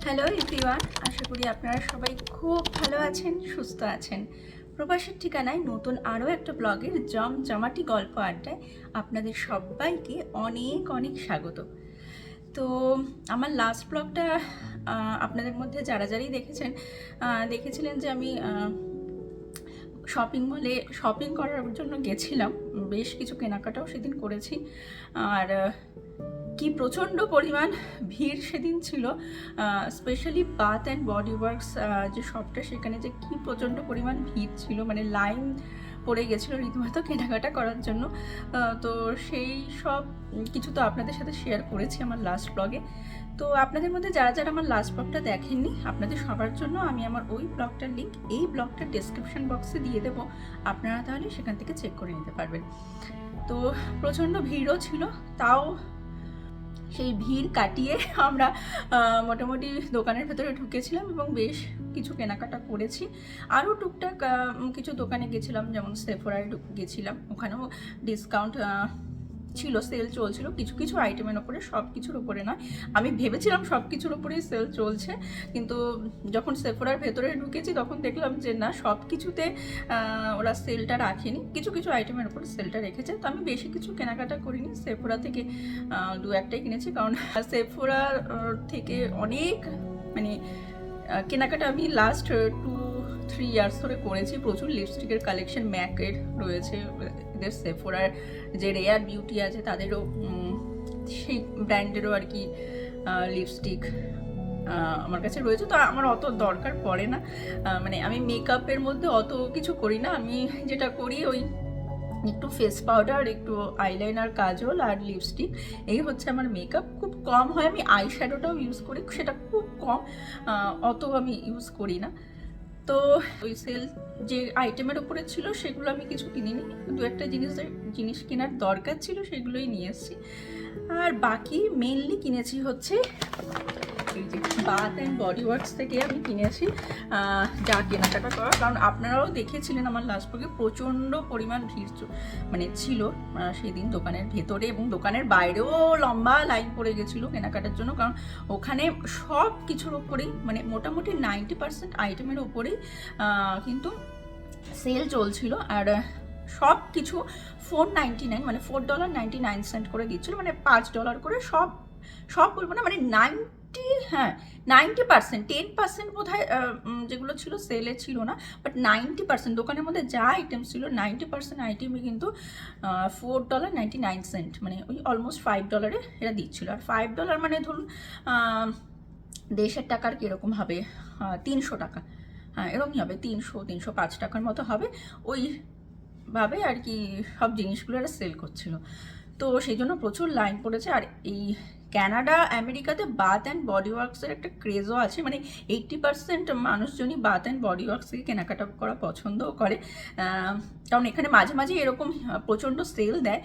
Hello everyone, আশা করি আপনারা সবাই খুব ভালো আছেন, সুস্থ আছেন। প্রবাসের ঠিকানায় নতুন আরও একটা ব্লগের জমজমাটি গল্প আড্ডায় আপনাদের সবাইকে অনেক অনেক স্বাগত। তো আমার লাস্ট ব্লগটা আপনাদের মধ্যে যারাই দেখেছিলেন যে আমি শপিং মলে শপিং করার জন্য গেছিলাম। বেশ কিছু কেনাকাটাও সেদিন করেছি। আর কি প্রচণ্ড পরিমাণ ভিড় সেদিন ছিল, specially Bath and Body Works যে শপটা, সেখানে যে কি প্রচণ্ড পরিমাণ ভিড় ছিল, মানে লাইন পড়ে গেছিলো রীতিমতো কেনাকাটা করার জন্য। তো সেই সব কিছু তো আপনাদের সাথে শেয়ার করেছি আমার লাস্ট ব্লগে। তো আপনাদের মধ্যে যারা আমার লাস্ট ব্লগটা দেখেননি, আপনাদের সবার জন্য আমি আমার ওই ব্লগটার লিঙ্ক এই ব্লগটার ডেসক্রিপশন বক্সে দিয়ে দেবো, আপনারা তাহলে সেখান থেকে চেক করে নিতে পারবেন। তো প্রচণ্ড ভিড়ও ছিল, তাও সেই ভিড় কাটিয়ে আমরা মোটামুটি দোকানের ভেতরে ঢুকেছিলাম এবং বেশ কিছু কেনাকাটা করেছি। আরও টুকটাক কিছু দোকানে গেছিলাম, যেমন সেফোরায় গেছিলাম, ওখানেও ডিসকাউন্ট ছিল, সেল চলছিল কিছু কিছু আইটেমের ওপরে, সব কিছুর ওপরে নয়। আমি ভেবেছিলাম সব কিছুর ওপরেই সেল চলছে, কিন্তু যখন সেফোরার ভেতরে ঢুকেছি তখন দেখলাম যে না, সব কিছুতে ওরা সেলটা রাখেনি, কিছু কিছু আইটেমের ওপরে সেলটা রেখেছে। তো আমি বেশি কিছু কেনাকাটা করিনি, সেফোরা থেকে দু একটাই কিনেছি, কারণ সেফোরা থেকে অনেক মানে কেনাকাটা আমি লাস্ট 2-3 ইয়ার্স ধরে করেছি। প্রচুর লিপস্টিকের কালেকশন ম্যাকের রয়েছে, এদের সেফোরার যে রেয়ার বিউটি আছে তাদেরও সেই ব্র্যান্ডেরও আর কি লিপস্টিক আমার কাছে রয়েছে। তো আমার অত দরকার পড়ে না, মানে আমি মেকআপের মধ্যে অত কিছু করি না। আমি যেটা করি ওই একটু ফেস পাউডার, একটু আইলাইনার, কাজল আর লিপস্টিক, এই হচ্ছে আমার মেকআপ। খুব কম হয়, আমি আই শ্যাডোটাও ইউজ করি, সেটা খুব কম, অত আমি ইউজ করি না। তো ওই সেল যে আইটেমের উপরে ছিল সেগুলো আমি কিছু কিনিনি, দু একটা জিনিস কেনার দরকার ছিল সেগুলোই নিয়ে এসেছি। আর বাকি মেনলি কিনেছি হচ্ছে এই যে বাথ অ্যান্ড বডি ওয়ার্কস থেকে আমি কিনেছি যা কেনাকাটা করা, কারণ আপনারাও দেখেছিলেন আমার লাস্ট ব্লগে প্রচণ্ড পরিমাণ ভিড় মানে ছিল সেদিন দোকানের ভেতরে, এবং দোকানের বাইরেও লম্বা লাইন পড়ে গেছিলো কেনাকাটার জন্য, কারণ ওখানে সব কিছুর ওপরেই মানে মোটামুটি 90% আইটেমের ওপরেই কিন্তু সেল চলছিল। আর সব কিছু $4.99 মানে $4.99 করে দিচ্ছিলো, মানে $5 করে সব বলবো না, মানে 90%, 10% বোধহয় যেগুলো ছিল সেলে ছিল না, বাট 90% দোকানের মধ্যে যা আইটেম ছিল 90% আইটেমই কিন্তু $4.99, মানে ওই অলমোস্ট $5 এরা দিচ্ছিলো। আর $5 মানে ধরুন দেশের টাকার কীরকম হবে, 300 টাকা, হ্যাঁ এরকমই হবে, 300-305 টাকার মতো হবে, ওইভাবে আর কি সব জিনিসগুলো এরা সেল করছিল। তো সেই জন্য প্রচুর লাইন পড়েছে। আর এই কানাডা আমেরিকাতে বাথ অ্যান্ড বডি ওয়ার্কসের একটা ক্রেজও আছে, মানে 80% মানুষজনই বাথ অ্যান্ড বডি ওয়ার্কস থেকে কেনাকাটা করা পছন্দও করে, কারণ এখানে মাঝে মাঝে এরকম প্রচণ্ড সেল দেয়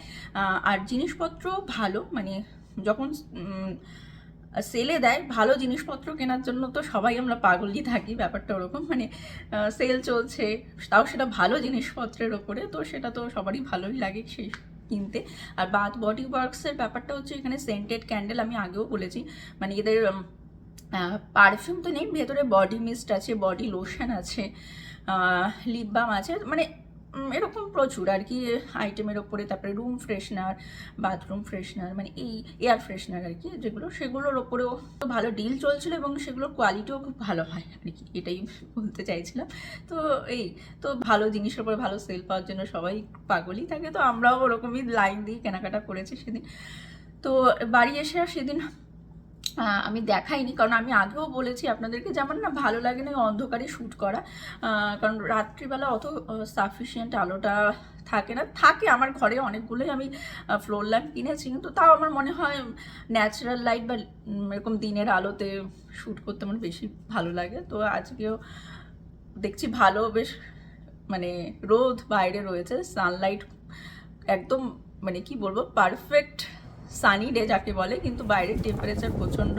আর জিনিসপত্র ভালো, মানে যখন সেলে দেয় ভালো জিনিসপত্র কেনার জন্য তো সবাই আমরা পাগলই থাকি, ব্যাপারটা ওরকম, মানে সেল চলছে তাও সেটা ভালো জিনিসপত্রের ওপরে, তো সেটা তো সবারই ভালোই লাগে সেই কিনতে। আর বাথ বডি ওয়ার্কসের ব্যাপারটা হচ্ছে এখানে সেন্টেড ক্যান্ডেল, আমি আগেও বলেছি, মানে এদের পারফিউম তো নেই, ভেতরে বডি মিস্ট আছে, বডি লোশন আছে, লিপ বাম আছে, মানে এরকম প্রচুর আর কি আইটেমের ওপরে। তারপরে রুম ফ্রেশনার, বাথরুম ফ্রেশনার, মানে এই এয়ার ফ্রেশনার আর কি যেগুলো, সেগুলোর ওপরেও ভালো ডিল চলছিল এবং সেগুলোর কোয়ালিটিও খুব ভালো হয় আর কি, এটাই বলতে চাইছিলাম। তো এই তো ভালো জিনিসের ওপরে ভালো সেল পাওয়ার জন্য সবাই পাগলই থাকে, তো আমরাও ওরকমই লাইন দিয়ে কেনাকাটা করেছি সেদিন। তো বাড়ি এসে আর সেদিন আমি দেখাইনি, কারণ আমি আগেও বলেছি আপনাদেরকে যে আমার না ভালো লাগে না অন্ধকারে শ্যুট করা, কারণ রাত্রিবেলা অত সাফিসিয়েন্ট আলোটা থাকে আমার ঘরে অনেকগুলোই আমি ফ্লোর ল্যাম্প কিনেছি, কিন্তু তাও আমার মনে হয় ন্যাচারাল লাইট বা এরকম দিনের আলোতে শ্যুট করতে আমার বেশি ভালো লাগে। তো আজকেও দেখছি ভালো বেশ, মানে রোদ বাইরে রয়েছে, সানলাইট একদম, মানে কি বলবো, পারফেক্ট সানি ডে যাকে বলে, কিন্তু বাইরের টেম্পারেচার প্রচণ্ড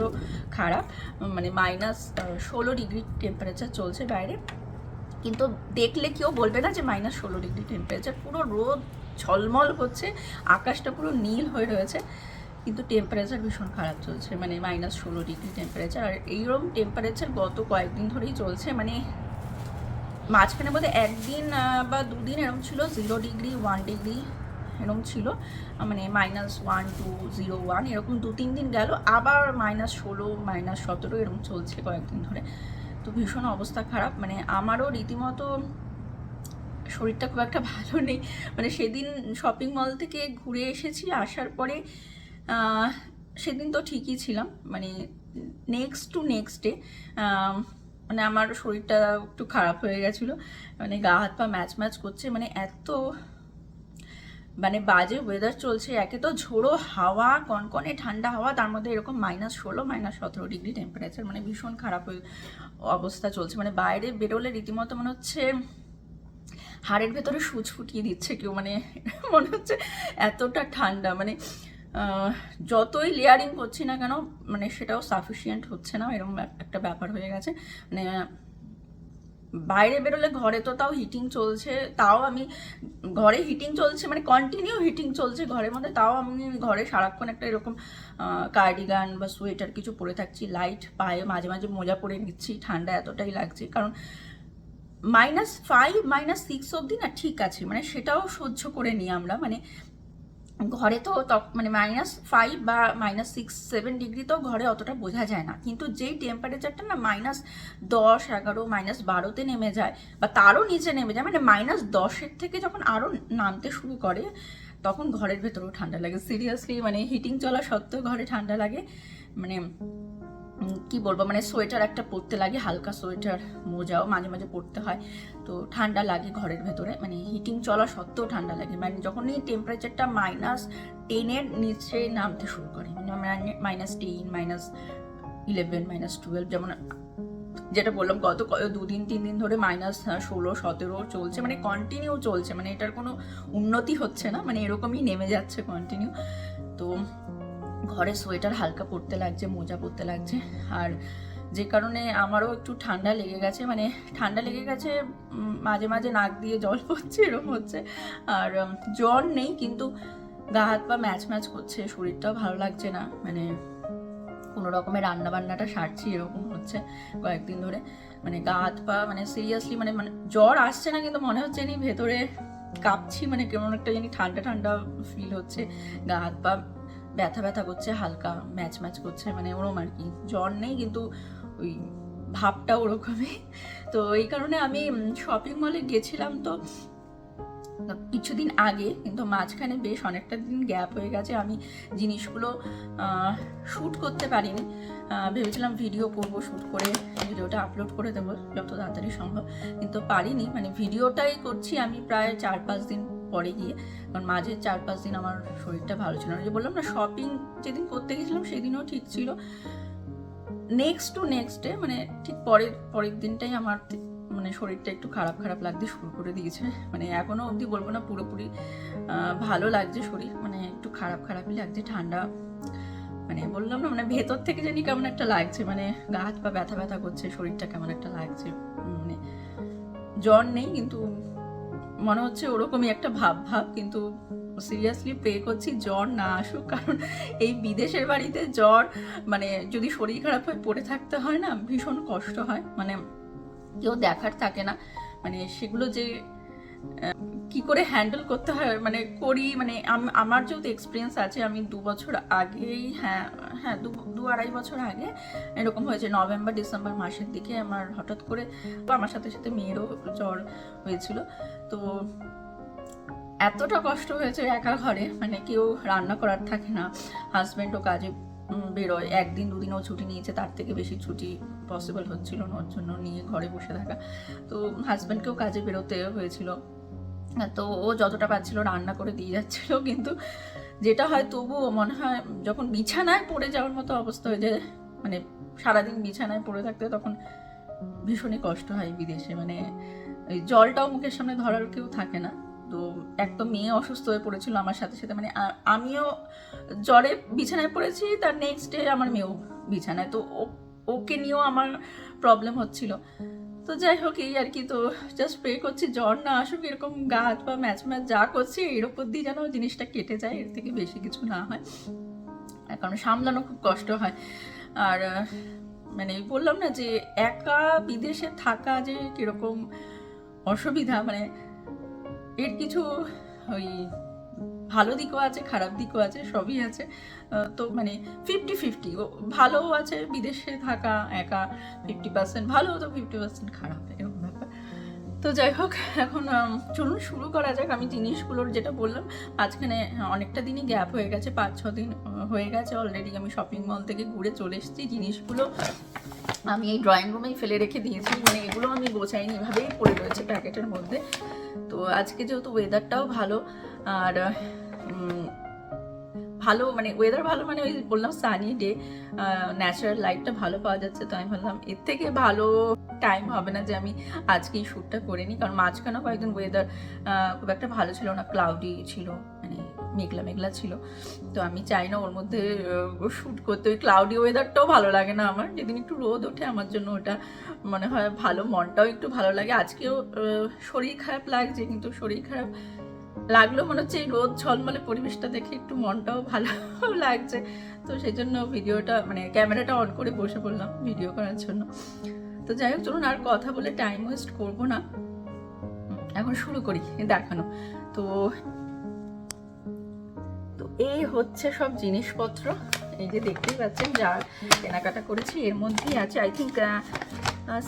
খারাপ, মানে -16 ডিগ্রি টেম্পারেচার চলছে বাইরে, কিন্তু দেখলে কেউ বলবে না যে -16 ডিগ্রি টেম্পারেচার, পুরো রোদ ঝলমল হচ্ছে, আকাশটা পুরো নীল হয়ে রয়েছে। কিন্তু টেম্পারেচার ভীষণ খারাপ চলছে, মানে -16 ডিগ্রি টেম্পারেচার। আর এইরকম টেম্পারেচার গত কয়েকদিন ধরেই চলছে, মানে মাঝখানে বোধহয় একদিন বা দুদিন এরকম ছিল 0 ডিগ্রি 1 ডিগ্রি এরকম ছিল, মানে -1 to 0 1 এরকম 2-3 দিন গেল, আবার -16 -17 এরকম চলছে কয়েকদিন ধরে। তো ভীষণ অবস্থা খারাপ, মানে আমারও রীতিমতো শরীরটা খুব একটা ভালো নেই। মানে সেদিন শপিং মল থেকে ঘুরে এসেছি, আসার পরে সেদিন তো ঠিকই ছিলাম, মানে নেক্সট ডে মানে আমার শরীরটা একটু খারাপ হয়ে গেছিলো, মানে গা হাত পা ম্যাচ করছে, মানে এত মানে বাজে ওয়েদার চলছে। একে তো ঝোড়ো হাওয়া, কনকনে ঠান্ডা হাওয়া, তার মধ্যে এরকম -16 -17 ডিগ্রি টেম্পারেচার, মানে ভীষণ খারাপ অবস্থা চলছে। মানে বাইরে বেরোলে রীতিমতো মনে হচ্ছে হাড়ের ভেতরে সূচ ফুটিয়ে দিচ্ছে কেউ, মানে মনে হচ্ছে এতটা ঠান্ডা। মানে যতই লেয়ারিং করছি না কেন, মানে সেটাও সাফিসিয়েন্ট হচ্ছে না, এরকম একটা ব্যাপার হয়ে গেছে। মানে বাইরে বেরোলে ঘরে তো তাও হিটিং চলছে, তাও আমি ঘরে হিটিং চলছে, মানে কন্টিনিউ হিটিং চলছে ঘরের মধ্যে, তাও আমি ঘরে সারাক্ষণ একটা এরকম কার্ডিগান বা সোয়েটার কিছু পরে থাকছি, লাইট পায়ে মাঝে মাঝে মোজা পরে নিচ্ছি, ঠান্ডা এতটাই লাগছে। কারণ -5 -6 অবধি না ঠিক আছে, মানে সেটাও সহ্য করে নিই আমরা, মানে ঘরে তো মানে -5 বা -6-7 ডিগ্রি তো ঘরে অতটা বোঝা যায় না, কিন্তু যেই টেম্পারেচারটা না -10 11 -12তে নেমে যায় বা তারও নিচে নেমে যায়, মানে -10-এর থেকে যখন আরও নামতে শুরু করে, তখন ঘরের ভেতরেও ঠান্ডা লাগে। সিরিয়াসলি, মানে হিটিং চলা সত্ত্বেও ঘরে ঠান্ডা লাগে। মানে কি বলবো, মানে সোয়েটার একটা পরতে লাগে, হালকা সোয়েটার, মোজাও মাঝে মাঝে পরতে হয়, তো ঠান্ডা লাগে ঘরের ভেতরে, মানে হিটিং চলা সত্ত্বেও ঠান্ডা লাগে। মানে যখন এই টেম্পারেচারটা -10-এর নিচে নামতে শুরু করে, মানে -10 -11 -12, যেমন যেটা বললাম গত 2-3 দিন ধরে -16 17 চলছে, মানে কন্টিনিউ চলছে, মানে এটার কোনো উন্নতি হচ্ছে না, মানে এরকমই নেমে যাচ্ছে কন্টিনিউ। তো ঘরে সোয়েটার হালকা পরতে লাগছে, মোজা পরতে লাগছে, আর যে কারণে আমারও একটু ঠান্ডা লেগে গেছে, মানে ঠান্ডা লেগে গেছে, মাঝে মাঝে নাক দিয়ে জল পড়ছে, এরকম হচ্ছে। আর জ্বর নেই, কিন্তু গা হাত পা ম্যাচ করছে, শরীরটাও ভালো লাগছে না, মানে কোনো রকমের রান্না বান্নাটা সারছি এরকম হচ্ছে কয়েকদিন ধরে। মানে গা হাত পা, মানে সিরিয়াসলি, মানে জ্বর আসছে না, কিন্তু মনে হচ্ছে নি ভেতরে কাঁপছি, মানে কেমন একটা জানি ঠান্ডা ঠান্ডা ফিল হচ্ছে, গা হাত পা ব্যথা করছে, হালকা ম্যাচ করছে, মানে ওরকম আর কি। জ্বর নেই, কিন্তু ওই ভাবটা ওরকমই। তো এই কারণে আমি শপিং মলে গেছিলাম তো কিছুদিন আগে, কিন্তু মাঝখানে বেশ অনেকটা দিন গ্যাপ হয়ে গেছে, আমি জিনিসগুলো শ্যুট করতে পারিনি। ভেবেছিলাম ভিডিও করব, শ্যুট করে ভিডিওটা আপলোড করে দেবো যত তাড়াতাড়ি সম্ভব, কিন্তু পারিনি। মানে ভিডিওটাই করছি আমি প্রায় 4-5 দিন পরে গিয়ে, কারণ মাঝে 4-5 দিন আমার শরীরটা ভালো ছিল না। যে বললাম না, শপিং যেদিন করতে গেছিলাম সেদিনও ঠিক ছিল, নেক্সট ডে, মানে ঠিক পরের দিনটাই আমার মানে শরীরটা একটু খারাপ লাগতে শুরু করে দিয়েছে। মানে এখনো অবধি বলবো না পুরোপুরি ভালো লাগছে শরীর, মানে একটু খারাপই লাগছে, ঠান্ডা, মানে বললাম না, মানে ভেতর থেকে জানি কেমন একটা লাগছে, মানে গা হাত পা ব্যথা করছে, শরীরটা কেমন একটা লাগছে। মানে জ্বর নেই, কিন্তু মনে হচ্ছে ওরকমই একটা ভাব, কিন্তু সিরিয়াসলি প্রে করছি জ্বর না আসুক, কারণ এই বিদেশের বাড়িতে জ্বর, মানে যদি শরীর খারাপ হয় পড়ে থাকতে হয় না, ভীষণ কষ্ট হয়, মানে কেউ দেখার থাকে না, মানে সেগুলো যে কি করে হ্যান্ডেল করতে হয়, মানে করি, মানে আমার যেহেতু এক্সপিরিয়েন্স আছে, আমি 2 বছর আগেই, হ্যাঁ 2-2.5 বছর আগে এরকম হয়েছে, নভেম্বর ডিসেম্বর মাসের দিকে আমার হঠাৎ করে, আমার সাথে মেয়েরও জ্বর হয়েছিল। তো এতটা কষ্ট হয়েছে একা ঘরে, মানে কেউ রান্না করার থাকে না, হাজব্যান্ডও কাজে বেরোয়, 1-2 দিনও ছুটি নিয়েছে, তার থেকে বেশি ছুটি পসিবল হচ্ছিল না ওর জন্য, নিয়ে ঘরে বসে থাকা। তো হাজব্যান্ডকেও কাজে বেরোতে হয়েছিল, তো ও যতটা পাচ্ছিল রান্না করে দিয়ে যাচ্ছিল, কিন্তু যেটা হয় তবুও মনে হয় যখন বিছানায় পড়ে যাওয়ার মতো অবস্থা হয়ে যায়, মানে সারাদিন বিছানায় পড়ে থাকতে, তখন ভীষণই কষ্ট হয় বিদেশে। মানে এই জলটাও মুখের সামনে ধরার কেউ থাকে না। তো একদম মেয়ে অসুস্থ হয়ে পড়েছিল আমার সাথে, মানে আমিও জ্বরে বিছানায় পড়েছি, তার নেক্সট ডে আমার মেয়েও বিছানায়, তো ওকে নিয়েও আমার প্রবলেম হচ্ছিল। তো যাই হোক, এই আর কি। তো জাস্ট প্রে করছি জ্বর না আসুক, এরকম গা হাত পা ম্যাচ যা করছি এর ওপর দিয়ে যেন জিনিসটা কেটে যায়, এর থেকে বেশি কিছু না হয়। কারণ সামলানো খুব কষ্ট হয়। আর মানে বললাম না যে একা বিদেশে থাকা যে কীরকম অসুবিধা, মানে এর কিছু ওই ভালো দিকও আছে, খারাপ দিকও আছে, সবই আছে। তো মানে 50-50, ভালোও আছে বিদেশে থাকা একা, 50% ভালো, তো 50% খারাপ, এরকম ব্যাপার। তো যাই হোক, এখন চলুন শুরু করা যাক। আমি জিনিসগুলোর যেটা বললাম, মাঝখানে অনেকটা দিনই গ্যাপ হয়ে গেছে, 5-6 দিন হয়ে গেছে অলরেডি। আমি শপিং মল থেকে ঘুরে চলে এসেছি। জিনিসগুলো আমি এই ড্রয়িং রুমেই ফেলে রেখে দিয়েছি, মানে এগুলো আমি গোছাইনি, এভাবেই পড়ে রয়েছে প্যাকেটের মধ্যে। তো আজকে যেহেতু ওয়েদারটাও ভালো, আর ভালো মানে ওয়েদার ভালো, মানে ওই বললাম সানি ডে, ন্যাচারাল লাইটটা ভালো পাওয়া যাচ্ছে। তো আমি ভাবলাম এর থেকে ভালো টাইম হবে না যে আমি আজকেই শ্যুটটা করে নিই, কারণ মাঝখানে কয়েকদিন ওয়েদার খুব একটা ভালো ছিল না, ক্লাউডি ছিল, মানে মেঘলা মেঘলা ছিল। তো আমি চাই না ওর মধ্যে শ্যুট করতে। ওই ক্লাউডি ওয়েদারটাও ভালো লাগে না আমার। যেদিন একটু রোদ ওঠে আমার জন্য ওটা মনে হয় ভালো, মনটাও একটু ভালো লাগে। আজকেও শরীর খারাপ লাগছে, কিন্তু শরীর খারাপ লাগলো মনে হচ্ছে এই রোদ ঝলমলে পরিবেশটা দেখে একটু মনটাও ভালো লাগছে। তো সেই জন্য ভিডিওটা মানে ক্যামেরাটা অন করে বসে পড়লাম ভিডিও করার জন্য। তো যাই হোক, চলুন আর কথা বলে টাইম ওয়েস্ট করবো না, এখন শুরু করি দেখানো। তো তো এই হচ্ছে সব জিনিসপত্র, এই যে দেখতেই পাচ্ছেন যা কেনাকাটা করেছি এর মধ্যেই আছে। আই থিঙ্ক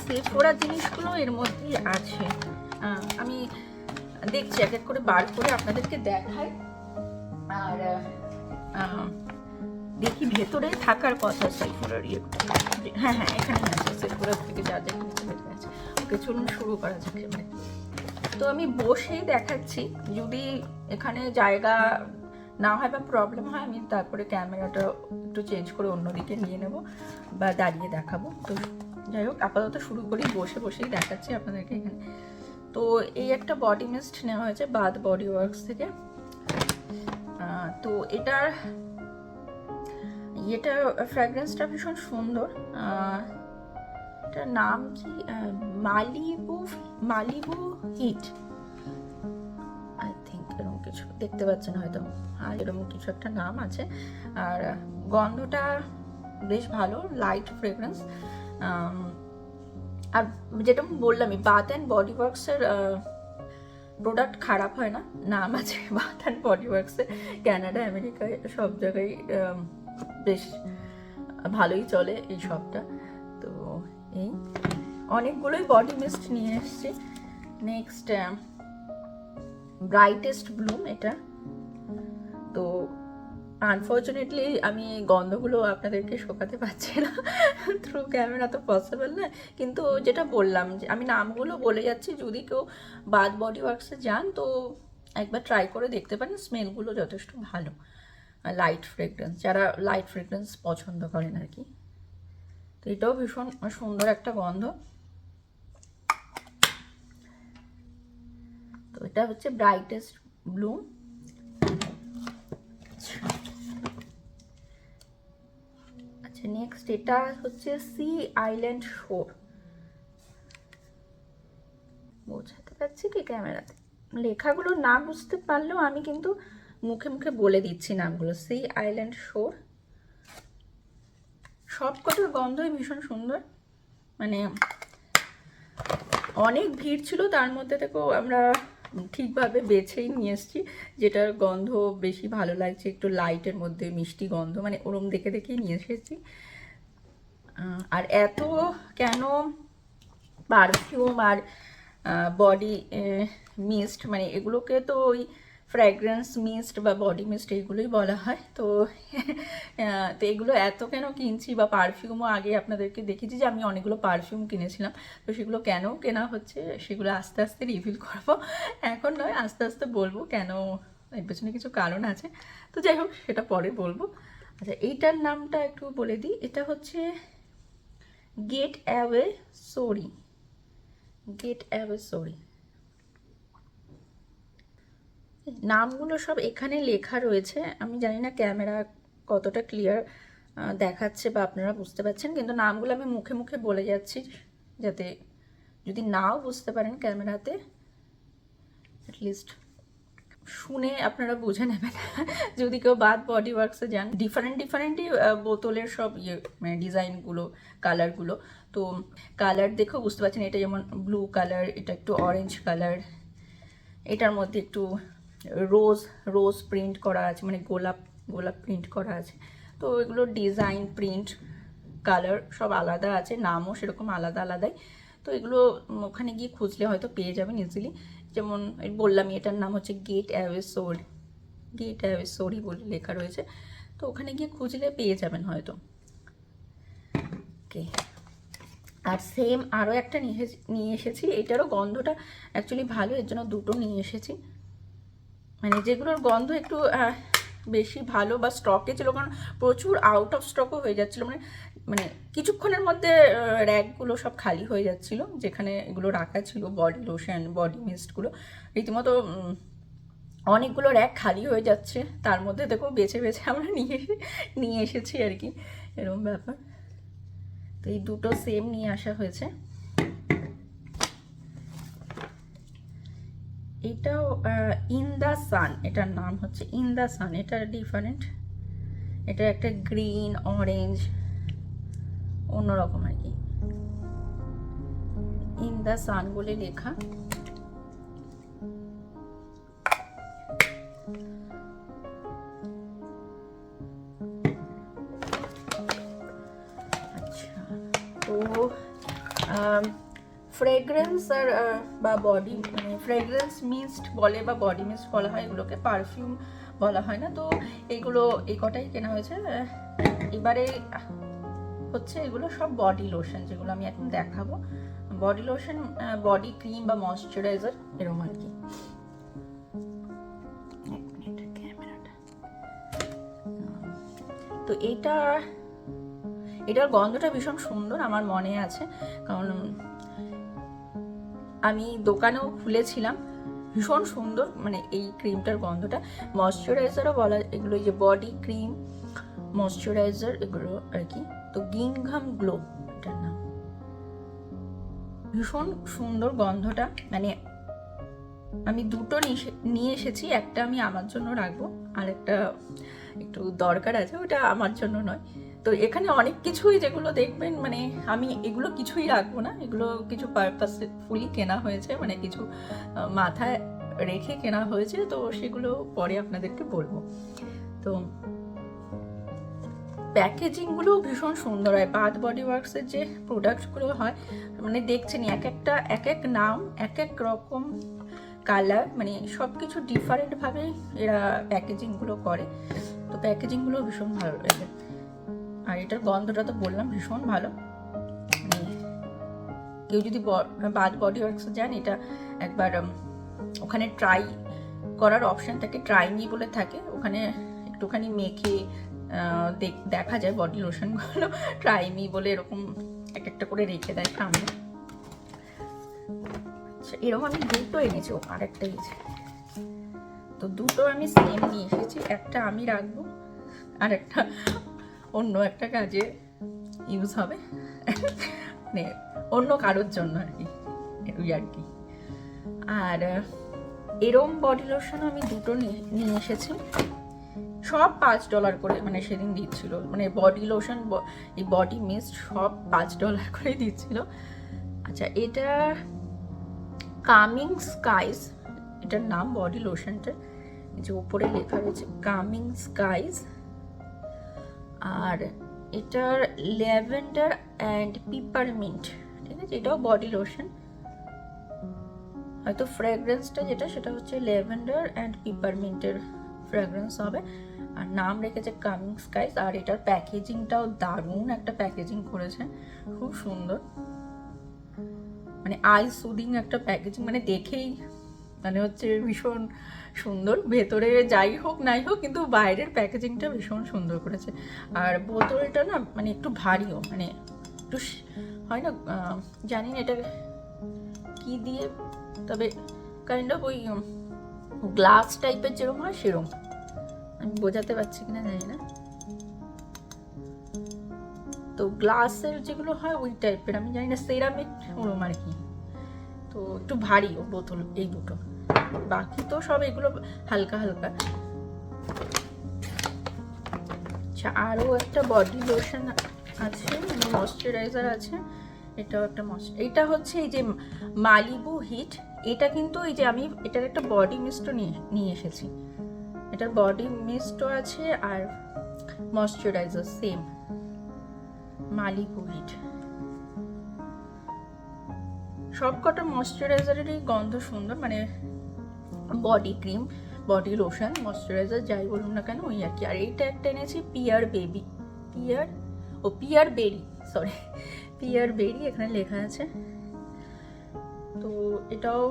সেভ করার জিনিসগুলো এর মধ্যেই আছে। আমি দেখছি এক এক করে বার করে আপনাদেরকে দেখাই, আর দেখি ভেতরে থাকার কথা সেলফোরার ইয়ে। হ্যাঁ হ্যাঁ, এখানে আছে সেলফোরার থেকে যা যা কিনেছে ভেতরে আছে। ওকে, চলুন শুরু করা যাক এবারে। তো আমি বসেই দেখাচ্ছি, যদি এখানে জায়গা না হয় বা প্রবলেম হয় আমি তারপরে ক্যামেরাটা একটু চেঞ্জ করে অন্যদিকে নিয়ে নেব বা দাঁড়িয়ে দেখাবো। তো যাই হোক, আপাতত শুরু করি, বসে বসেই দেখাচ্ছি আপনাদেরকে এখানে। তো এই একটা বডি মিস্ট নেওয়া হয়েছে বাথ বডি ওয়ার্কস থেকে। তো এটার ফ্র্যাগ্রেন্সটা ভীষণ সুন্দর। এটার নাম কি, মালিবু হিট আই থিঙ্ক, এরকম কিছু দেখতে পাচ্ছেন হয়তো, আর এরকম কিছু একটা নাম আছে। আর গন্ধটা বেশ ভালো, লাইট ফ্রেগ্রেন্স। আর যেটা বললামই, বাথ অ্যান্ড বডি ওয়ার্কসের প্রোডাক্ট খারাপ হয় না, নাম আছে বাথ অ্যান্ড বডি ওয়ার্কসের, ক্যানাডা আমেরিকায় সব জায়গায় বেশ ভালোই চলে এই সবটা। তো এই অনেকগুলোই বডি মিস্ট নিয়ে এসেছি। নেক্সট ব্রাইটেস্ট ব্লুম, এটা তো আনফর্চুনেটলি আমি গন্ধগুলো আপনাদেরকে শোকাতে পারছি না, থ্রু ক্যামেরা তো পসিবল না। কিন্তু যেটা বললাম যে আমি নামগুলো বলে যাচ্ছি, যদি কেউ বাথ বডি ওয়ার্কসে যান তো একবার ট্রাই করে দেখতে পারেন। স্মেলগুলো যথেষ্ট ভালো, লাইট ফ্রেগ্রেন্স, যারা লাইট ফ্রেগ্রেন্স পছন্দ করেন আর কি। তো এটাও ভীষণ সুন্দর একটা গন্ধ। তো এটা হচ্ছে ব্রাইটেস্ট ব্লুম। আচ্ছা, নেক্সট এটা হচ্ছে সি আইল্যান্ড শোর। বোঝাতে পারছি কি ক্যামেরাতে? লেখাগুলো না বুঝতে পারলেও আমি কিন্তু মুখে মুখে বলে দিচ্ছি নামগুলো। সি আইল্যান্ড শোর। সব কটার গন্ধই ভীষণ সুন্দর, মানে অনেক ভিড় ছিল, তার মধ্যে থেকেও আমরা ঠিকভাবে বেছেই নিয়ে এসেছি যেটার গন্ধ বেশি ভালো লাগছে, একটু লাইটের মধ্যে মিষ্টি গন্ধ, মানে ওরম দেখে দেখেই নিয়ে এসেছি। আর এত কেন পারফিউম আর বডি মিস্ট, মানে এগুলোকে তো ওই ফ্র্যাগ্রেন্স মিস্ট বা বডি মিস্ট এইগুলোই বলা হয়। তো তো এগুলো এত কেন কিনছি, বা পারফিউমও আগে আপনাদেরকে দেখেছি যে আমি অনেকগুলো পারফিউম কিনেছিলাম। তো সেগুলো কেন কেনা হচ্ছে সেগুলো আস্তে আস্তে রিভিল করবো, এখন নয়, আস্তে আস্তে বলবো কেন, এর পেছনে কিছু কারণ আছে। তো যাই হোক, সেটা পরে বলবো। আচ্ছা, এইটার নামটা একটু বলে দিই। এটা হচ্ছে gate away sorry, gate away sorry. নামগুলো সব এখানে লেখা রয়েছে, আমি জানি না ক্যামেরা কতটা ক্লিয়ার দেখাচ্ছে বা আপনারা বুঝতে পারছেন, কিন্তু নামগুলো আমি মুখে মুখে বলে যাচ্ছি যাতে যদি নাও বুঝতে পারেন ক্যামেরাতে অ্যাটলিস্ট শুনে আপনারা বুঝে নেবেন যদি কেউ বাদ বডি ওয়ার্কসে যান। ডিফারেন্টই বোতলের সব ইয়ে মানে ডিজাইনগুলো, কালারগুলো। তো কালার দেখেও বুঝতে পারছেন, এটা যেমন ব্লু কালার, এটা একটু অরেঞ্জ কালার, এটার মধ্যে একটু রোজ প্রিন্ট করা আছে, মানে গোলাপ প্রিন্ট করা আছে। তো এগুলো ডিজাইন, প্রিন্ট, কালার সব আলাদা আছে, নামও সেরকম আলাদাই। তো এগুলো ওখানে গিয়ে খুঁজলে হয়তো পেয়ে যাবেন ইজিলি। যেমন বললামই, এটার নাম হচ্ছে গেট অ্যাওয়ে সরি বলে লেখা রয়েছে। তো ওখানে গিয়ে খুঁজলে পেয়ে যাবেন হয়তো। ওকে, আর সেম আরও একটা নিয়ে এসেছি। এটারও গন্ধটা অ্যাকচুয়ালি ভালো, এর জন্য দুটো নিয়ে এসেছি। মানে যেগুলোর গন্ধ একটু বেশি ভালো বা স্টকে ছিল, কারণ প্রচুর আউট অফ স্টকও হয়ে যাচ্ছিলো। মানে কিছুক্ষণের মধ্যে র্যাকগুলো সব খালি হয়ে যাচ্ছিল, যেখানে এগুলো রাখা ছিল বডি লোশন, বডি মিস্টগুলো। রীতিমতো অনেকগুলো র্যাক খালি হয়ে যাচ্ছে, তার মধ্যে দেখো বেছে আমরা নিয়ে এসেছি আর কি, এরকম ব্যাপার। তো এই দুটো সেম নিয়ে আসা হয়েছে। এটাও ইন দ্য সান, এটার নাম হচ্ছে ইন দ্য সান। এটা ডিফারেন্ট, এটা একটা গ্রিন অরেঞ্জ অন্যরকম আর কি, ইন দ্য সান বলে লেখা। আচ্ছা, তো ফ্রেগ্রেন্স আর বা বডি, মানে ফ্রেগ্রেন্স মিস্ট বলে বা বডি মিস্ট বলা হয়, এগুলোকে পারফিউম বলা হয় না। তো এগুলো এই কটাই কেনা হয়েছে। এবারে হচ্ছে এগুলো সব বডি লোশন, যেগুলো আমি এখন দেখাবো। বডি লোশন, বডি ক্রিম বা ময়শ্চারাইজার এরকম আর কি। তো এটার গন্ধটা ভীষণ সুন্দর, আমার মনে আছে, কারণ আমি দোকানেও খুলেছিলাম। ভীষণ সুন্দর মানে এই ক্রিমটার গন্ধটা। ময়শ্চারাইজারও বলা, এগুলো যে বডি ক্রিম ময়শ্চারাইজার এগুলো আর কি। তো গিংঘাম গ্লো এটার নাম। ভীষণ সুন্দর গন্ধটা, মানে আমি দুটো নিয়ে এসেছি। একটা আমি আমার জন্য রাখবো, আর একটা একটু দরকার আছে, ওটা আমার জন্য নয়। তো এখানে অনেক কিছুই যেগুলো দেখবেন, মানে আমি এগুলো কিছুই রাখবো না, এগুলো কিছু পারপাসফুলি কেনা হয়েছে, মানে কিছু মাথায় রেখে কেনা হয়েছে। তো সেগুলো পরে আপনাদেরকে বলবো। তো প্যাকেজিংগুলো ভীষণ সুন্দর হয়। বাথ বডি ওয়ার্কসের যে প্রোডাক্টগুলো হয়, মানে দেখছেনই এক এক নাম, এক রকম কালার, মানে সব কিছু ডিফারেন্টভাবে এরা প্যাকেজিংগুলো করে। তো প্যাকেজিংগুলো ভীষণ ভালো লাগে। আর এটার গন্ধটা তো বললাম ভীষণ ভালো। মানে কেউ যদি বাথ বডি ওয়ার্কসে যান, এটা একবার ওখানে ট্রাই করার অপশান থাকে, ট্রাই মি বলে থাকে, ওখানে একটুখানি মেখে দেখা যায় বডি লোশনগুলো। ট্রাই মি বলে এরকম একটা করে রেখে দেয় সামনে। আচ্ছা, এরকম আমি দুটো এনেছি, আর একটা এসেছে। তো দুটো আমি সেম নিয়ে এসেছি, একটা আমি রাখবো আর একটা অন্য একটা কাজে ইউজ হবে, মানে অন্য কারোর জন্য আর কি, ওই আর কি। আর এরম বডি লোশনও আমি দুটো নিয়ে এসেছি, সব $5 করে, মানে সেদিন দিচ্ছিল, মানে বডি লোশন, এই বডি মিস্ট সব $5 করে দিচ্ছিল। আচ্ছা, এটা কামিং স্কাইজ এটার নাম, বডি লোশনটা যে উপরে লেখা রয়েছে কামিং স্কাইজ। আর এটার ল্যাভেন্ডার অ্যান্ড পিপারমিন্ট, ঠিক আছে, এটাও বডি লোশন। হয়তো ফ্র্যাগ্রেন্সটা যেটা, সেটা হচ্ছে ল্যাভেন্ডার অ্যান্ড পিপারমিন্টের ফ্র্যাগ্রেন্স হবে। আর নাম রেখেছে কামিং স্কাইজ। আর এটার প্যাকেজিংটাও দারুণ একটা প্যাকেজিং করেছে, খুব সুন্দর, মানে আই সুদিং একটা প্যাকেজিং, মানে দেখেই মানে হচ্ছে ভীষণ সুন্দর। ভেতরে যাই হোক নাই হোক, কিন্তু বাইরের প্যাকেজিংটা ভীষণ সুন্দর করেছে। আর বোতলটা না মানে একটু ভারীও, মানে একটু হয় না, জানি না এটা কি দিয়ে, তবে কাইন্ড অফ ওই গ্লাস টাইপের যেরকম হয় সেরকম, আমি বোঝাতে পারছি কিনা জানি না। তো গ্লাসের যেগুলো হয় ওই টাইপের, আমি জানি না, সেরামিক ওরম আর কি। তো একটু ভারীও বোতল এই দুটো, বাকি তো সব এগুলো হালকা হালকা। আচ্ছা, আরও একটা বডি লোশন আছে, মানে ময়শ্চারাইজার আছে। এটাও একটা এটা হচ্ছে এই যে মালিবু হিট। এটা কিন্তু এই যে আমি এটার একটা বডি মিস্টও নিয়ে এসেছি। এটার বডি মিস্টও আছে আর ময়শ্চারাইজার সেম মালিবু হিট। সব কটা ময়শ্চারাইজারেরই গন্ধ সুন্দর, মানে body cream, body lotion, moisturiser যাই বলুন না কেন ওই আর কি। আর এইটা একটা এনেছি পিয়ার বেরি, সরি পিয়ার বেরি, এখানে লেখা আছে। তো এটাও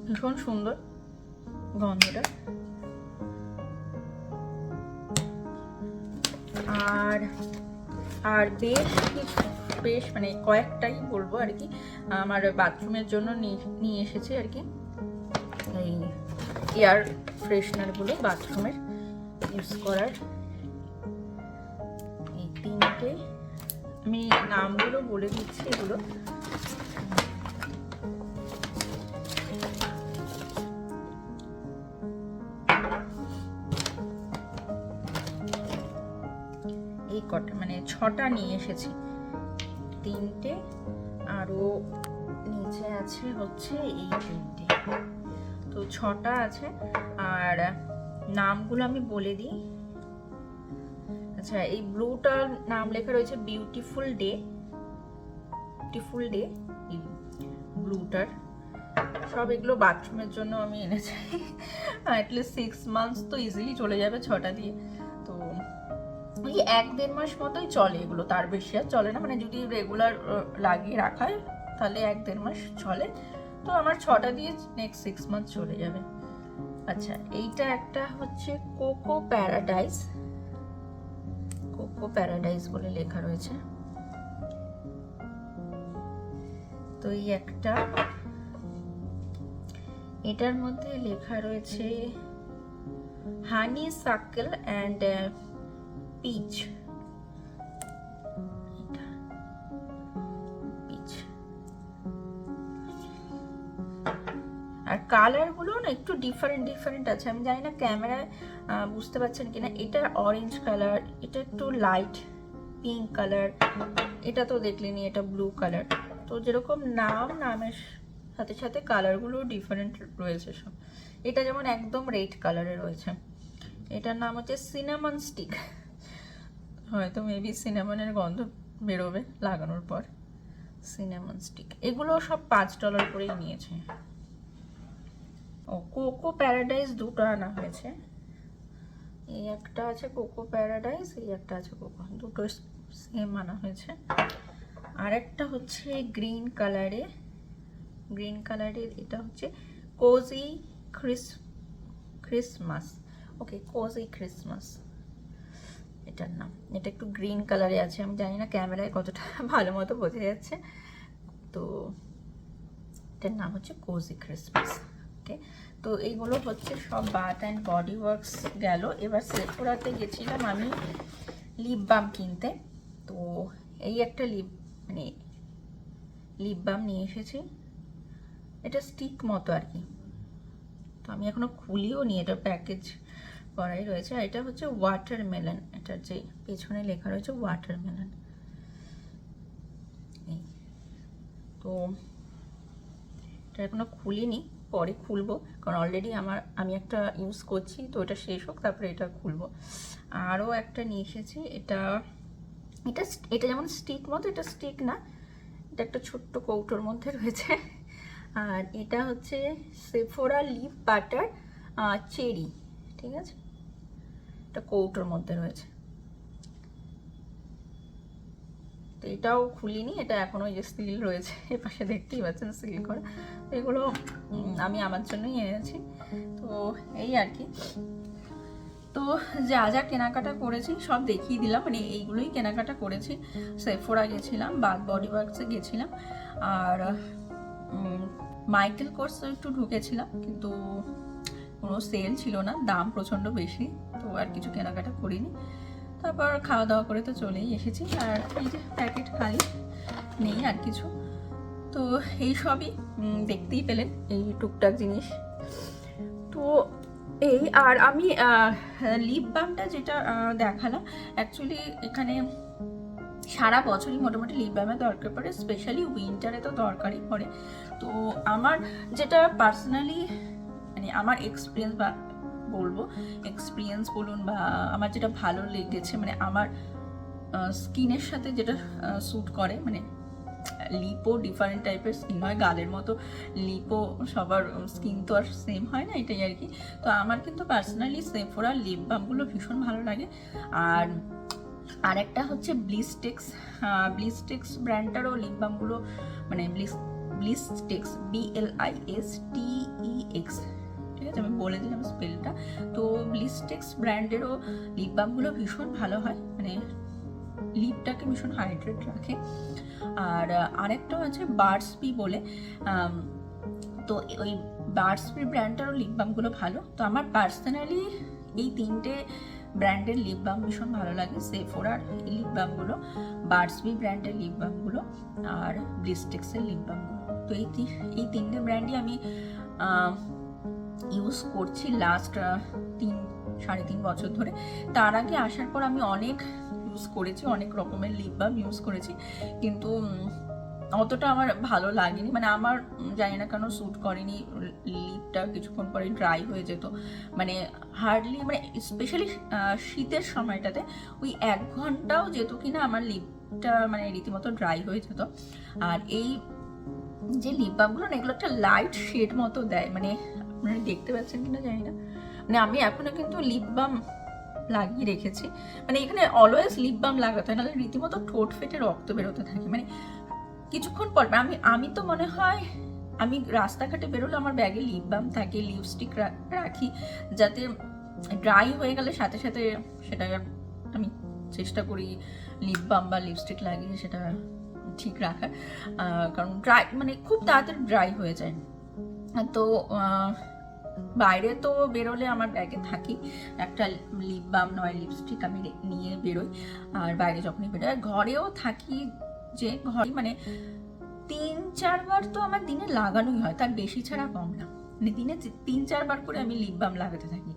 ভীষণ সুন্দর গন্ধটা। আর বেশ মানে কয়েকটাই বলবো আর কি, আমার বাথরুমের জন্য নিয়ে এসেছি আর কি। এই এয়ার ফ্রেশনারগুলো বাথরুমের ইউজ করার, এই তিনটে আমি নামগুলো বলে দিচ্ছি। এগুলো এই কটা মানে 6টা নিয়ে এসেছি, 3টে আরো নিচে আছে হচ্ছে এই 3টে, তো 6টা আছে। আর নামগুলো আমি বলে দিই। আচ্ছা, এই ব্লুটার নাম লেখা রয়েছে বিউটিফুল ডে, এই ব্লুটার। সব এগুলো বাথরুমের জন্য আমি এনেছি, অ্যাটলিস্ট 6 মান্থস তো ইজিলি চলে যাবে 6টা দিয়ে। তো ওই 1-1.5 মাস মতোই চলে এগুলো, তার বেশি আর চলে না, মানে যদি রেগুলার লাগিয়ে রাখা হয় তাহলে 1-1.5 মাস চলে। তো আমার 6টা দিয়ে নেক্সট 6 মান্থ চলে যাবে। আচ্ছা, এইটা একটা হচ্ছে কোকো প্যারাডাইস বলে লেখা রয়েছে। তো এই একটা, এটার মধ্যে লেখা রয়েছে হানি সাকেল অ্যান্ড পিচ। আর কালারগুলো না একটু ডিফারেন্ট আছে, আমি জানি না ক্যামেরায় বুঝতে পারছেন কিনা। এটা অরেঞ্জ কালার, এটা একটু লাইট পিঙ্ক কালার, এটা তো দেখলেনি এটা ব্লু কালার। তো যেরকম নামের সাথে সাথে কালারগুলো ডিফারেন্ট রয়েছে সব। এটা যেমন একদম রেড কালারে রয়েছে, এটার নাম হচ্ছে সিনামন স্টিক, হয়তো মেবি সিনামনের গন্ধ বেরোবে লাগানোর পর। সিনামন স্টিক এগুলো সব $5 করেই নিয়েছে। ও কোকো প্যারাডাইস 2টো আনা হয়েছে, এই একটা আছে কোকো প্যারাডাইস, এই একটা আছে কোকো, দুটো সেম আনা হয়েছে। আর একটা হচ্ছে গ্রিন কালারের, এটা হচ্ছে কোজি ক্রিসমাস। ওকে, কোজি ক্রিসমাস এটার নাম। এটা একটু গ্রিন কালারে আছে, আমি জানি না ক্যামেরায় কতটা ভালো মতো বোঝা যাচ্ছে। তো এটার নাম হচ্ছে কোজি ক্রিসমাস। ওকে, তো এইগুলো হচ্ছে সব বাথ অ্যান্ড বডি ওয়ার্কস গেল। এবার সেফোরাতে গেছিলাম আমি লিপ বাম কিনতে। তো এই একটা লিপ বাম নিয়ে এসেছি, এটা স্টিক মতো আর কি। তো আমি এখনো খুলিও নি, এটা প্যাকেজ করাই রয়েছে। আর এটা হচ্ছে ওয়াটারমেলন, এটার যে পেছনে লেখা রয়েছে ওয়াটারমেলন। তো এটা এখনো খুলিনি, পরে খুলবো, কারণ অলরেডি আমি একটা ইউজ করছি, তো এটা শেষ হোক তারপরে এটা খুলবো। আরও একটা নিয়ে এসেছি, এটা যেমন স্টিক মতো, এটা স্টিক না, এটা একটা ছোট্ট কৌটোর মধ্যে রয়েছে। আর এটা হচ্ছে সেফোরা লিপ বাটার চেরি, ঠিক আছে, এটা কৌটোর মধ্যে রয়েছে। তো এটাও খুলিনি, এটা এখনো যে সিল রয়েছে এপাশে দেখতেই পাচ্ছেন সিল করা। তো এগুলো আমি আমার জন্যই এনেছি। তো এই আর কি। তো যা কেনাকাটা করেছি সব দেখিয়ে দিলাম, মানে এইগুলোই কেনাকাটা করেছি। সেফোরা গেছিলাম, বাথ বডি ওয়ার্কসে গেছিলাম, আর মাইকেল কোর্সে একটু ঢুকেছিলাম, কিন্তু কোনো সেল ছিল না, দাম প্রচণ্ড বেশি, তো আর কিছু কেনাকাটা করিনি। তারপর খাওয়া দাওয়া করে তো চলেই এসেছি। আর এই যে প্যাকেট খালি, নেই আর কিছু। তো এই সবই দেখতেই পেলেন, এই টুকটাক জিনিস। তো এই আর আমি লিপ বামটা যেটা দেখালাম, অ্যাকচুয়ালি এখানে সারা বছরই মোটামুটি লিপ বামের দরকার পড়ে, স্পেশালি উইন্টারে তো দরকারই পড়ে। তো আমার যেটা পার্সোনালি মানে আমার এক্সপিরিয়েন্স বা এক্সপিরিয়েন্স বলুন বা আমার যেটা ভালো লেগেছে, মানে আমার স্কিনের সাথে যেটা স্যুট করে, মানে লিপও ডিফারেন্ট টাইপের স্কিন হয়, গালের মতো লিপও সবার স্কিন তো আর সেম হয় না, এটাই আর কি। তো আমার কিন্তু পার্সোনালি সেফোরা লিপ বামগুলো ভীষণ ভালো লাগে। আর একটা হচ্ছে ব্লিস্টেক্স ব্র্যান্ডটারও লিপ বামগুলো, মানে ব্লিস্টেক্স BLISTEX, ঠিক আছে, আমি বলে দিলাম স্পেলটা। তো ব্লিস্টেক্স ব্র্যান্ডেরও লিপ বামগুলো ভীষণ ভালো হয়, মানে লিপটাকে ভীষণ হাইড্রেট রাখে। আর আরেকটা আছে বার্ডস বি বলে, তো ওই বার্ডস বি ব্র্যান্ডটারও লিপ বামগুলো ভালো। তো আমার পার্সোনালি এই তিনটে ব্র্যান্ডের লিপ বাম ভীষণ ভালো লাগে, সেফোরার লিপ বামগুলো, বার্ডস বি ব্র্যান্ডের লিপ বামগুলো, আর ব্লিস্টেক্সের লিপ বামগুলো। তো এই তিনটে ব্র্যান্ডই আমি ইউজ করছি লাস্ট 3-3.5 বছর ধরে। তার আগে আসার পর আমি অনেক ইউজ করেছি, অনেক রকমের লিপ বাম ইউজ করেছি, কিন্তু অতটা আমার ভালো লাগেনি, মানে আমার জানি না কেন স্যুট করেনি। লিপটা কিছুক্ষণ পরে ড্রাই হয়ে যেত, মানে হার্ডলি, মানে স্পেশালি শীতের সময়টাতে ওই 1 ঘন্টাও যেত কিনা আমার লিপটা মানে রীতিমতো ড্রাই হয়ে যেত। আর এই যে লিপ বামগুলো না, এগুলো একটা লাইট শেড মতো দেয়, মানে আপনারা দেখতে পাচ্ছেন কিনা জানি না, মানে আমি এখনো কিন্তু লিপ বাম লাগিয়ে রেখেছি, মানে এখানে অলওয়েজ লিপ বাম লাগাতে হয়, নাহলে রীতিমতো ঠোঁট ফেটে রক্ত বেরোতে থাকে, মানে কিছুক্ষণ পর। আমি তো মনে হয় আমি রাস্তাঘাটে বেরোলে আমার ব্যাগে লিপ বাম থাকে, লিপস্টিক রাখি, যাতে ড্রাই হয়ে গেলে সাথে সাথে সেটা আমি চেষ্টা করি লিপ বাম বা লিপস্টিক লাগিয়ে সেটা ঠিক রাখার, কারণ ড্রাই মানে খুব তাড়াতাড়ি ড্রাই হয়ে যায়। তো বাইরে তো বেরোলে আমার ব্যাগে থাকি একটা লিপ বাম নয় লিপস্টিক আমি নিয়ে বেরোই। আর বাইরে যখনই বেরোই, ঘরেও থাকি, যে ঘরে মানে 3-4 বার তো আমার দিনে লাগানোই হয়, তার বেশি ছাড়া কম না, মানে দিনে 3-4 বার করে আমি লিপ বাম লাগাতে থাকি।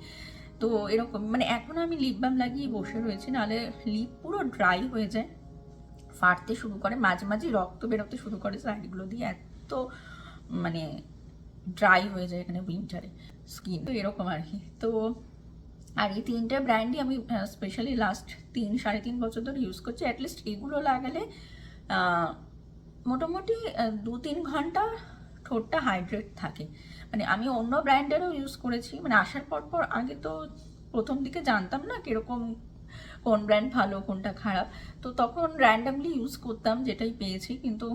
তো এরকম, মানে এখন আমি লিপ বাম লাগিয়ে বসে রয়েছি, নাহলে লিপ পুরো ড্রাই হয়ে যায়, ফাটতে শুরু করে, মাঝে মাঝে রক্ত বেরোতে শুরু করে সাইডগুলো দিয়ে, এত মানে ড্রাই হয়ে যায় এখানে উইন্টারে স্কিন। তো এরকম আর কি। তো আর এই তিনটে ব্র্যান্ডই আমি স্পেশালি লাস্ট 3-3.5 বছর ধরে ইউজ করছি। অ্যাটলিস্ট এগুলো লাগালে মোটামুটি 2-3 ঘন্টা ঠোঁটটা হাইড্রেট থাকে। মানে আমি অন্য ব্র্যান্ডেরও ইউজ করেছি, মানে আসার পর আগে তো প্রথম দিকে জানতাম না কীরকম কোন ব্র্যান্ড ভালো কোনটা খারাপ, তো তখন র্যান্ডামলি ইউজ করতাম যেটাই পেয়েছি, কিন্তু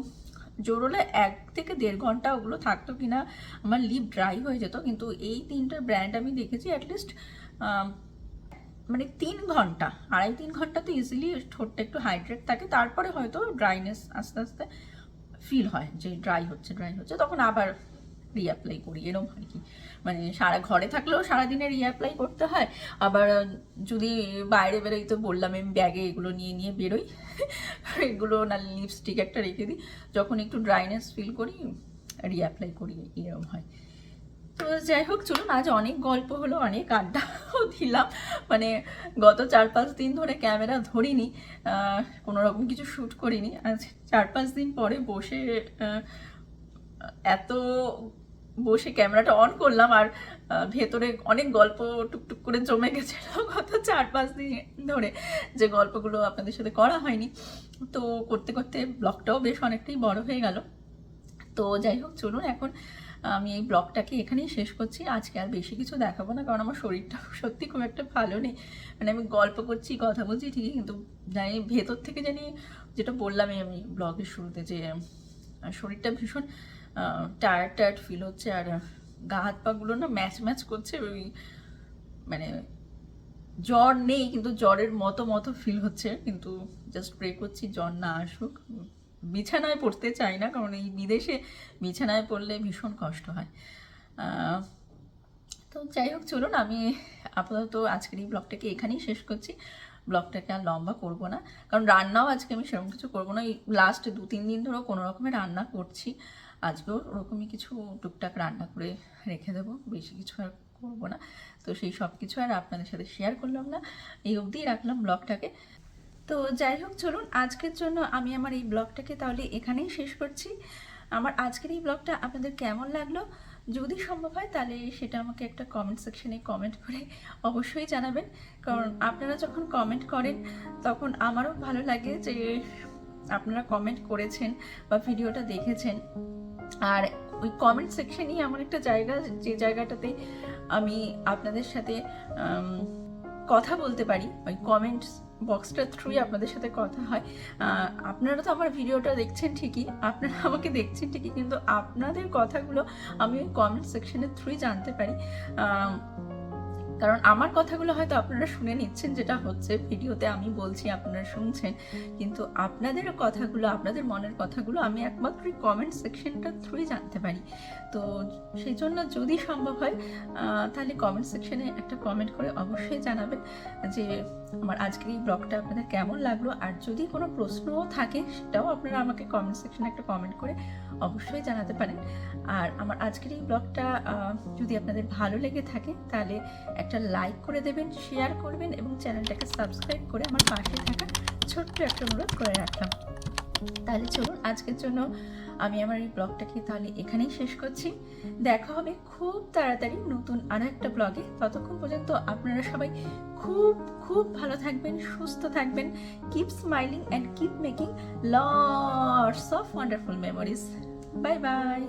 জোর হলে 1 থেকে 1.5 ঘন্টা ওগুলো থাকতো কিনা আমার লিপ ড্রাই হয়ে যেত। কিন্তু এই তিনটে ব্র্যান্ড আমি দেখেছি অ্যাটলিস্ট মানে 3 ঘন্টা, 2.5-3 ঘন্টা তো ইজিলি ঠোঁটটা একটু হাইড্রেট থাকে, তারপরে হয়তো ড্রাইনেস আস্তে আস্তে ফিল হয় যে ড্রাই হচ্ছে, তখন আবার রিঅ্যাপ্লাই করি, এরকম আর কি। মানে ঘরে থাকলেও সারাদিনে রিঅ্যাপ্লাই করতে হয়, আবার যদি বাইরে বেরোই তো বললাম আমি ব্যাগে এগুলো নিয়ে বেরোই, এগুলো না লিপস্টিক একটা রেখে দিই, যখন একটু ড্রাইনেস ফিল করি রিঅ্যাপ্লাই করি, এরকম হয়। তো যাই হোক, চলুন আজ অনেক গল্প হলো, অনেক আড্ডাও দিলাম, মানে গত 4-5 দিন ধরে ক্যামেরা ধরিনি, কোনো রকম কিছু শ্যুট করিনি, আজ 4-5 দিন পরে বসে ক্যামেরাটা অন করলাম, আর ভেতরে অনেক গল্প টুকটুক করে জমে গেছিল গত 4-5 দিন ধরে, যে গল্পগুলো আপনাদের সাথে করা হয়নি। তো করতে করতে ব্লগটাও বেশ অনেকটাই বড় হয়ে গেল। তো যাই হোক, চলুন এখন আমি এই ব্লগটাকে এখানেই শেষ করছি। আজকে আর বেশি কিছু দেখাবো না, কারণ আমার শরীরটা সত্যি খুব একটা ভালো নেই, মানে আমি গল্প করছি কথা বলছি ঠিকই, কিন্তু জানি ভেতর থেকে জানি, যেটা বললামই আমি ব্লগের শুরুতে, যে শরীরটা ভীষণ টায়ার্ড ফিল হচ্ছে, আর গা হাত পাগুলো না ম্যাচ করছে, ওই মানে জ্বর নেই কিন্তু জ্বরের মতো ফিল হচ্ছে, কিন্তু জাস্ট প্রে করছি জ্বর না আসুক। বিছানায় পড়তে চাই না, কারণ এই বিদেশে বিছানায় পড়লে ভীষণ কষ্ট হয়। তো যাই হোক, চলুন আমি আপাতত আজকের এই ব্লগটাকে এখানেই শেষ করছি। ব্লগটাকে আর লম্বা করব না, কারণ রান্নাও আজকে আমি সেরকম কিছু করবো না। এই লাস্ট 2-3 দিন ধরেও কোনো রকমের রান্না করছি, আজকেও ওরকমই কিছু টুকটাক রান্না করে রেখে দেবো, বেশি কিছু আর করবো না। তো সেই সব কিছু আর আপনাদের সাথে শেয়ার করলাম না, এই অবধিই রাখলাম ব্লগটাকে। তো যাই হোক, চলুন আজকের জন্য আমি আমার এই ব্লগটাকে তাহলে এখানেই শেষ করছি। আমার আজকের এই ব্লগটা আপনাদের কেমন লাগলো, যদি সম্ভব হয় তাহলে সেটা আমাকে একটা কমেন্ট সেকশনে কমেন্ট করে অবশ্যই জানাবেন। কারণ আপনারা যখন কমেন্ট করেন তখন আমারও ভালো লাগে যে আপনারা কমেন্ট করেছেন বা ভিডিওটা দেখেছেন। আর ওই কমেন্ট সেকশনই এমন একটা জায়গা, যে জায়গাটাতে আমি আপনাদের সাথে কথা বলতে পারি। ওই কমেন্টস বক্সটার থ্রুই আপনাদের সাথে কথা হয়। আপনারা তো আমার ভিডিওটা দেখছেন ঠিকই, আপনারা আমাকে দেখছেন ঠিকই, কিন্তু আপনাদের কথাগুলো আমি ওই কমেন্ট সেকশনের থ্রুই জানতে পারি। কারণ আমার কথাগুলো হয়তো আপনারা শুনে নিচ্ছেন, যেটা হচ্ছে ভিডিওতে আমি বলছি আপনারা শুনছেন, কিন্তু আপনাদের কথাগুলো, আপনাদের মনের কথাগুলো আমি একমাত্র কমেন্ট সেকশনটার থ্রুই জানতে পারি। তো সেই জন্য যদি সম্ভব হয় তাহলে কমেন্ট সেকশনে একটা কমেন্ট করে অবশ্যই জানাবেন যে আমার আজকের এই ব্লগটা আপনাদের কেমন লাগলো। আর যদি কোনো প্রশ্নও থাকে সেটাও আপনারা আমাকে কমেন্ট সেকশনে একটা কমেন্ট করে অবশ্যই জানাতে পারেন। আর আমার আজকের এই ব্লগটা যদি আপনাদের ভালো লেগে থাকে তাহলে একটা লাইক করে দেবেন, শেয়ার করবেন এবং চ্যানেলটাকে সাবস্ক্রাইব করে আমার পাশে থাকা ছোট্ট একটা অনুরোধ করে রাখলাম। তাহলে চলুন আজকের জন্য আমি আমার এই ব্লগটাকে তাহলে এখানেই শেষ করছি। দেখা হবে খুব তাড়াতাড়ি নতুন আরো একটা ব্লগে। ততক্ষণ পর্যন্ত আপনারা সবাই খুব খুব ভালো থাকবেন, সুস্থ থাকবেন। Keep smiling and keep making lots of wonderful memories. Bye bye.